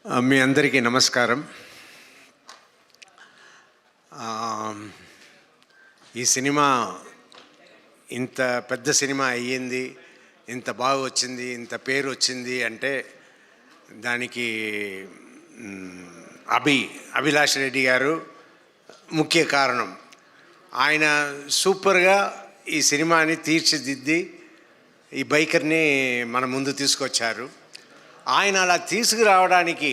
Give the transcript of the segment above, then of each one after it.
మీ అందరికీ నమస్కారం. ఈ సినిమా ఇంత పెద్ద సినిమా అయ్యింది, ఇంత బాగా వచ్చింది, ఇంత పేరు వచ్చింది అంటే దానికి అభిలాష్ రెడ్డి గారు ముఖ్య కారణం. ఆయన సూపర్గా ఈ సినిమాని తీర్చిదిద్ది ఈ బైకర్ని మన ముందు తీసుకొచ్చారు. ఆయన అలా తీసుకురావడానికి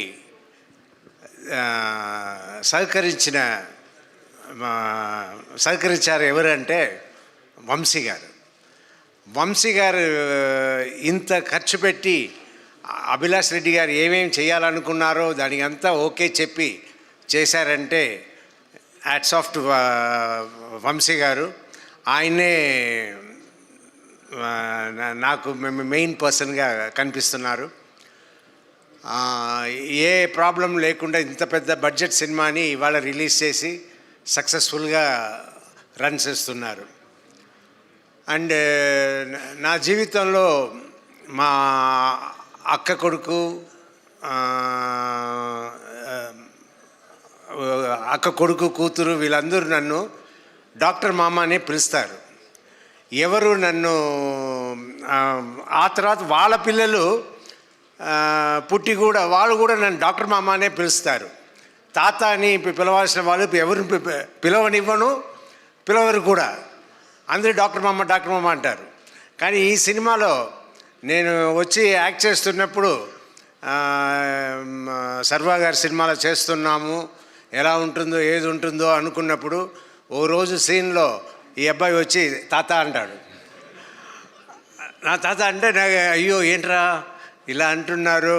సహకరించారు ఎవరంటే వంశీ గారు ఇంత ఖర్చు పెట్టి అభిలాష్ రెడ్డి గారు ఏమేమి చేయాలనుకున్నారో దానికి అంతా ఓకే చెప్పి చేశారంటే హ్యాట్స్ ఆఫ్ టు వంశీ గారు. ఆయనే నాకు మెయిన్ పర్సన్గా కనిపిస్తున్నారు. ఏ ప్రాబ్లం లేకుండా ఇంత పెద్ద బడ్జెట్ సినిమాని ఇవాళ రిలీజ్ చేసి సక్సెస్ఫుల్గా రన్ చేస్తున్నారు. అండ్ నా జీవితంలో మా అక్క కొడుకు కూతురు వీళ్ళందరూ నన్ను డాక్టర్ మామ అనే పిలుస్తారు. ఎవరు నన్ను ఆ తర్వాత వాళ్ళ పిల్లలు పుట్టి కూడా వాళ్ళు కూడా నన్ను డాక్టర్ మామ అనే పిలుస్తారు. తాత అని పిలవాల్సిన వాళ్ళు ఎవరిని పిలవరు కూడా, అందరూ డాక్టర్ మామ అంటారు. కానీ ఈ సినిమాలో నేను వచ్చి యాక్ట్ చేస్తున్నప్పుడు సర్వా గారి సినిమాలో చేస్తున్నాము, ఎలా ఉంటుందో ఏది ఉంటుందో అనుకున్నప్పుడు ఓ రోజు సీన్లో ఈ అబ్బాయి వచ్చి తాత అంటాడు. నా తాత అంటే నాకు అయ్యో ఏంట్రా ఇలా అంటున్నారు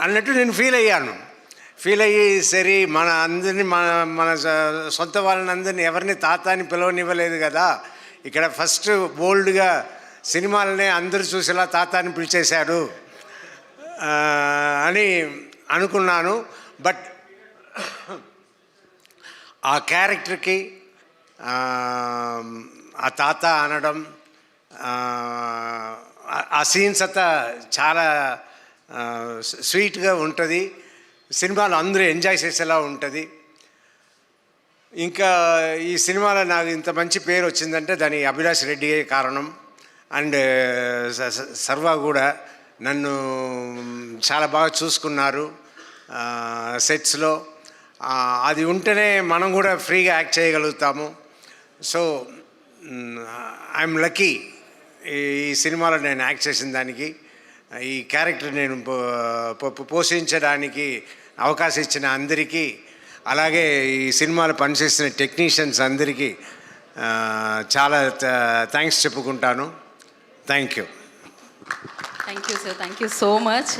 అన్నట్టు నేను ఫీల్ అయ్యి సరే మన అందరినీ మన సొంత వాళ్ళని అందరినీ ఎవరిని తాత అని పిలవనివ్వలేదు కదా, ఇక్కడ ఫస్ట్ బోల్డ్గా సినిమాలనే అందరూ చూసేలా తాత అని పిలిచేశాడు అని అనుకున్నాను. బట్ ఆ క్యారెక్టర్కి ఆ తాత అనడం, ఆ సీన్స్ అంతా చాలా స్వీట్గా ఉంటుంది. సినిమాలో అందరూ ఎంజాయ్ చేసేలా ఉంటుంది. ఇంకా ఈ సినిమాలో నాకు ఇంత మంచి పేరు వచ్చిందంటే దాని అభిలాష్ రెడ్డి కారణం. అండ్ సర్వా కూడా నన్ను చాలా బాగా చూసుకున్నారు సెట్స్లో. అది ఉంటేనే మనం కూడా ఫ్రీగా యాక్ట్ చేయగలుగుతాము. సో ఐఎమ్ లక్కీ ఈ సినిమాలో నేను యాక్ట్ చేసిన దానికి, ఈ క్యారెక్టర్ నేను పోషించడానికి అవకాశం ఇచ్చిన అందరికీ, అలాగే ఈ సినిమాలో పనిచేసిన టెక్నీషియన్స్ అందరికీ చాలా థ్యాంక్స్ చెప్పుకుంటాను. Thank you sir, thank you so much.